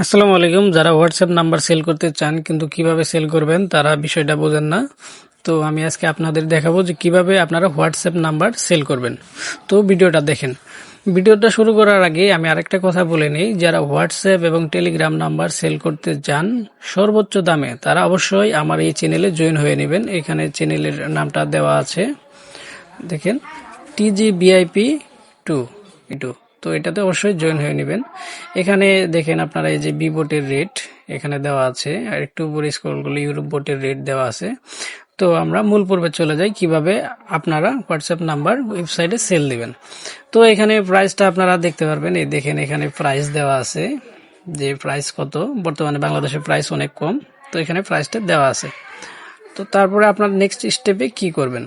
আসসালামু আলাইকুম। যারা হোয়াটসঅ্যাপ নাম্বার সেল করতে চান কিন্তু কিভাবে সেল করবেন তারা বিষয়টা বোঝেন না। তো আমি আজকে আপনাদের দেখাবো যে কিভাবে আপনারা হোয়াটসঅ্যাপ নাম্বার সেল করবেন। তো ভিডিওটা দেখেন। ভিডিওটা শুরু করার আগে আমি আরেকটা কথা বলে নিই, যারা হোয়াটসঅ্যাপ এবং টেলিগ্রাম নাম্বার সেল করতে চান সর্বোচ্চ দামে তারা অবশ্যই আমার এই চ্যানেলে জয়েন হয়ে নেবেন। এখানে চ্যানেলের নামটা দেওয়া আছে, দেখেন TGVIP 2 টু। তো এটাতে অবশ্যই জয়েন হয়ে নেবেন। এখানে দেখেন আপনারা এই যে বিবোটের রেট এখানে দেওয়া আছে, আর একটু উপরে স্ক্রল করলে ইউরোপ বোটের রেট দেওয়া আছে। তো আমরা মূল পর্বে চলে যাই, কিভাবে আপনারা হোয়াটসঅ্যাপ নাম্বার ওয়েবসাইটে সেল দিবেন। তো এখানে প্রাইসটা আপনারা দেখতে পারবেন, এই দেখেন এখানে প্রাইস দেওয়া আছে, যে প্রাইস কত। বর্তমানে বাংলাদেশের প্রাইস অনেক কম, তো এখানে প্রাইসটা দেওয়া আছে। তো তারপরে আপনার নেক্সট স্টেপে কি করবেন।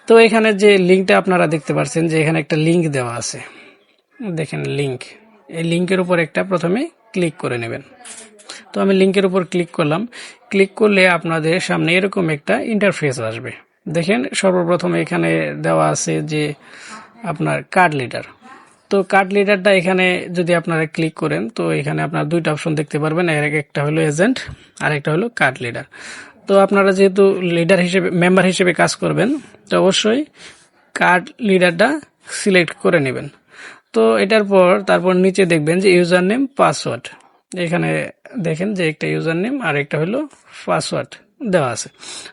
তো এখানে যে লিঙ্কটা আপনারা দেখতে পাচ্ছেন যে এখানে একটা লিঙ্ক দেওয়া আছে, দেখেন লিঙ্ক। এই লিঙ্কের উপর একটা প্রথমে ক্লিক করে নেবেন। তো আমি লিঙ্কের উপর ক্লিক করলাম। ক্লিক করলে আপনাদের সামনে এরকম একটা ইন্টারফেস আসবে। দেখেন সর্বপ্রথম এখানে দেওয়া আছে যে আপনার কার্ড লিডার। তো কার্ড লিডারটা এখানে যদি আপনারা ক্লিক করেন তো এখানে আপনার দুইটা অপশন দেখতে পারবেন, একটা হলো এজেন্ট আর একটা হলো কার্ড লিডার। তো আপনারা যেহেতু লিডার হিসেবে মেম্বার হিসেবে কাজ করবেন তো অবশ্যই কার্ড লিডারটা সিলেক্ট করে নেবেন। তো এটার পর তারপর নিচে দেখবেন যে ইউজার নেম পাসওয়ার্ড, এখানে দেখেন যে একটা ইউজার নেম আর একটা হলো পাসওয়ার্ড দেওয়া আছে।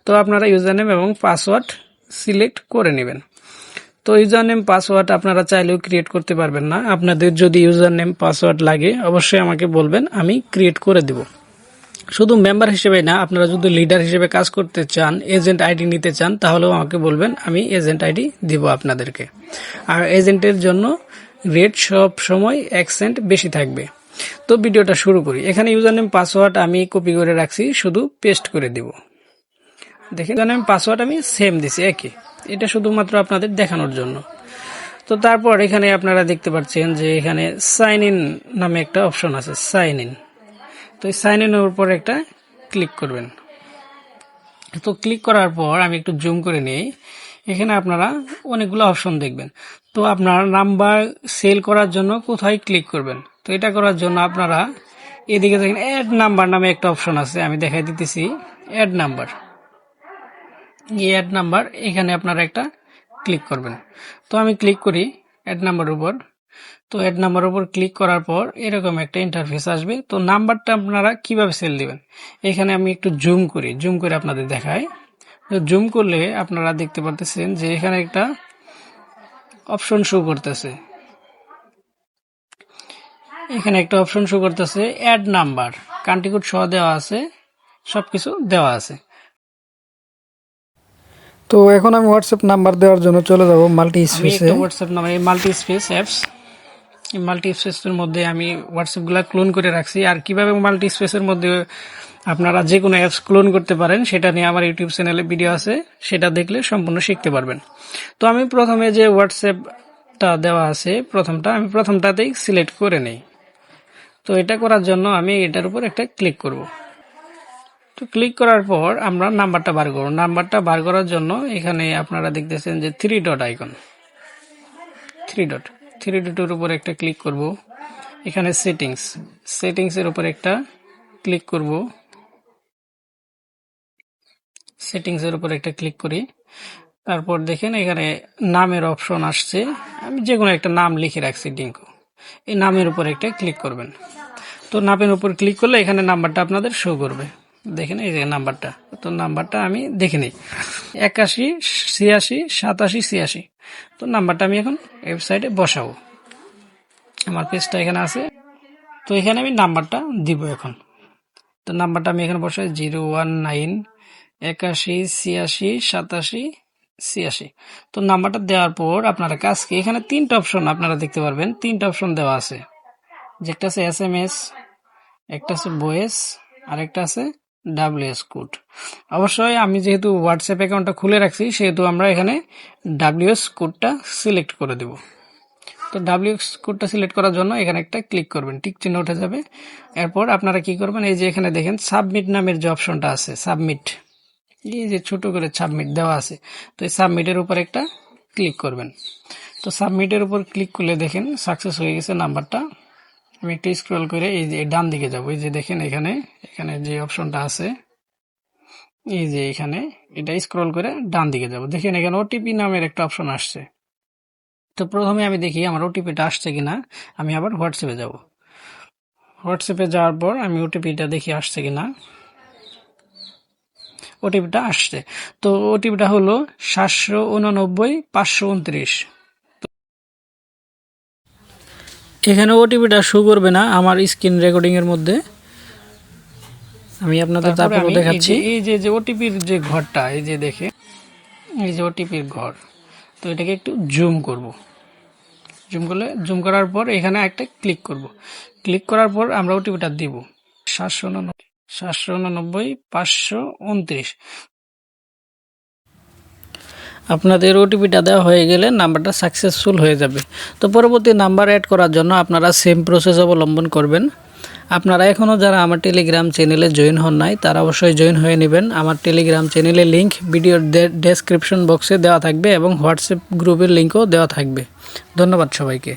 তো আপনারা ইউজার নেম এবং পাসওয়ার্ড সিলেক্ট করে নেবেন। তো ইউজার নেম পাসওয়ার্ড আপনারা চাইলেও ক্রিয়েট করতে পারবেন না। আপনাদের যদি ইউজার নেম পাসওয়ার্ড লাগে অবশ্যই আমাকে বলবেন, আমি ক্রিয়েট করে দেব। শুধু মেম্বার হিসেবে না, আপনারা যদি লিডার হিসেবে কাজ করতে চান, এজেন্ট আইডি নিতে চান, তাহলেও আমাকে বলবেন, আমি এজেন্ট আইডি দিব আপনাদেরকে। আর এজেন্টের জন্য রেট সব সময় 1 সেন্ট বেশি থাকবে। তো ভিডিওটা শুরু করি। এখানে ইউজার নেম পাসওয়ার্ড আমি কপি করে রাখছি, শুধু পেস্ট করে দিব। দেখেন ইউজার নেম পাসওয়ার্ড আমি সেম দিছি একই, এটা শুধুমাত্র আপনাদের দেখানোর জন্য। তো তারপর এখানে আপনারা দেখতে পাচ্ছেন যে এখানে সাইন ইন নামে একটা অপশন আছে, সাইন ইন। তো এই সাইন ইনের উপর একটা ক্লিক করবেন। তো ক্লিক করার পর আমি একটু জুম করে নিই, এখানে আপনারা অনেকগুলো অপশন দেখবেন। তো আপনার নাম্বার সেল করার জন্য কোথায় ক্লিক করবেন। তো এটা করার জন্য আপনারা এদিকে দেখেন অ্যাড নাম্বার নামে একটা অপশন আছে, আমি দেখাই দিতেছি। অ্যাড নাম্বার, এই অ্যাড নাম্বার এখানে আপনারা একটা ক্লিক করবেন। তো আমি ক্লিক করি অ্যাড নাম্বারের উপর। তো অ্যাড নাম্বার উপর ক্লিক করার পর এরকম একটা ইন্টারফেস আসবে। তো নাম্বারটা আপনারা কিভাবে সেল দিবেন, এখানে আমি একটু জুম করি, জুম করে আপনাদের দেখাই। জুম করলে আপনারা দেখতে পারতেছেন যে এখানে একটা অপশন শো করতেছে, এখানে একটা অপশন শো করতেছে অ্যাড নাম্বার, কান্ট্রি কোড সহ দেওয়া আছে, সবকিছু দেওয়া আছে। তো এখন আমি হোয়াটসঅ্যাপ নাম্বার দেওয়ার জন্য চলে যাব মাল্টি আমি স্পেসে। একটা হোয়াটসঅ্যাপ নাম্বার, এই মাল্টি স্পেস অ্যাপস, এই মাল্টি স্পেসের মধ্যে আমি হোয়াটসঅ্যাপগুলো ক্লোন করে রাখছি। আর কিভাবে মাল্টি স্পেসের মধ্যে আপনারা যে কোনো অ্যাপস ক্লোন করতে পারেন সেটা নিয়ে আমার ইউটিউব চ্যানেলে ভিডিও আছে, সেটা দেখলে সম্পূর্ণ শিখতে পারবেন। তো আমি প্রথমে যে হোয়াটসঅ্যাপটা দেওয়া আছে আমি প্রথমটাতেই সিলেক্ট করে নেই। তো এটা করার জন্য আমি এটার উপর একটা ক্লিক করব। তো ক্লিক করার পর আমরা নাম্বারটা বার করব। নাম্বারটা বার করার জন্য এখানে আপনারা দেখতেছেন যে 3 ডট আইকন, 3 ডটের উপর একটা ক্লিক করব। এখানে সেটিংসের উপর একটা ক্লিক করব। সেটিংসের উপর একটা ক্লিক করি। তারপর দেখেন এখানে নামের অপশন আসছে, আমি যে কোনো একটা নাম লিখে রাখছি ডিঙ্কু। এই নামের উপর একটা ক্লিক করবেন। তো নামের উপর ক্লিক করলে এখানে নাম্বারটা আপনাদের শো করবে, দেখেন এই যে নাম্বারটা। তো নাম্বারটা আমি দেখে নিই 81 86 87 86। তো নাম্বারটা আমি এখন ওয়েবসাইটে বসাবো, আমার পেজটা এখানে আছে। তো এখানে আমি নাম্বারটা দিব এখন। তো নাম্বারটা আমি এখানে বসাই 019 81 86 87 86। তো নাম্বারটা দেওয়ার পর আপনারা কাজ কি, এখানে 3টা অপশন আপনারা দেখতে পারবেন, 3টা অপশন দেওয়া আছে, যে একটা আছে SMS, একটা আছে ভয়েস, আর একটা আছে WS কোড। অবশ্যই আমি যেহেতু হোয়াটসঅ্যাপ অ্যাকাউন্টটা খুলে রাখছি সেহেতু আমরা এখানে WS কোডটা সিলেক্ট করে দেব। তো WS কোডটা সিলেক্ট করার জন্য এখানে একটা ক্লিক করবেন, টিক চিহ্ন উঠে যাবে। এরপর আপনারা কি করবেন, এই যে এখানে দেখেন সাবমিট নামের যে অপশনটা আছে, সাবমিট, এই যে ছোট করে সাবমিট দেওয়া আছে। তো এই সাবমিটের উপর একটা ক্লিক করবেন। তো সাবমিটের উপর ক্লিক করলে দেখেন সাকসেস হয়ে গেছে নাম্বারটা। আমি একটু স্ক্রল করে এই যে ডান দিকে যাব, এই যে দেখেন এখানে এখানে যে অপশনটা আছে, এই যে এখানে এটা স্ক্রল করে ডান দিকে যাব, দেখেন এখানে ওটিপি নামের একটা অপশন আসছে। তো প্রথমে আমি দেখি আমার ওটিপিটা আসছে কিনা। আমি আবার হোয়াটসঅ্যাপে যাব, হোয়াটসঅ্যাপে যাওয়ার পর আমি ওটিপিটা দেখি আসছে কিনা। ওটিপিটা আসছে, তো ওটিপিটা হলো 789 529। এখানে ওটিপিটা শো করবে না আমার স্ক্রিন রেকর্ডিং এর মধ্যে, আমি আপনাদের তারপর দেখাচ্ছি। এই যে ওটিপির যে ঘরটা, এই যে দেখে এই যে ওটিপির ঘর, তো এটাকে একটু জুম করব। জুম করার পর এখানে একটা ক্লিক করব। ক্লিক করার পর আমরা ওটিপিটা দিব 789 529। আপনাদের ওটিপিটা দেওয়া হয়ে গেলে নাম্বারটা সাকসেসফুল হয়ে যাবে। তো পরবর্তী নাম্বার অ্যাড করার জন্য আপনারা সেম প্রসেস অবলম্বন করবেন। আপনারা এখনও যারা আমার টেলিগ্রাম চ্যানেলে জয়েন হন নাই তারা অবশ্যই জয়েন হয়ে নেবেন। আমার টেলিগ্রাম চ্যানেলের লিঙ্ক ভিডিওর ডেসক্রিপশন বক্সে দেওয়া থাকবে এবং হোয়াটসঅ্যাপ গ্রুপের লিঙ্কও দেওয়া থাকবে। ধন্যবাদ সবাইকে।